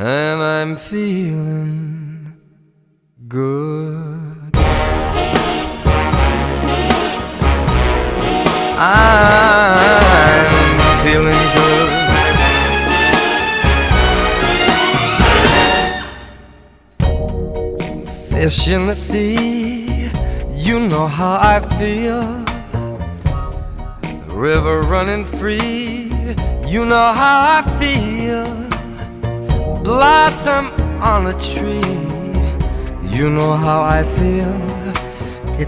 and I'm feeling good. I'm feeling good. Fish in the sea, you know how I feel. River running free, you know how I feel. Blossom on a tree, you know how I feel.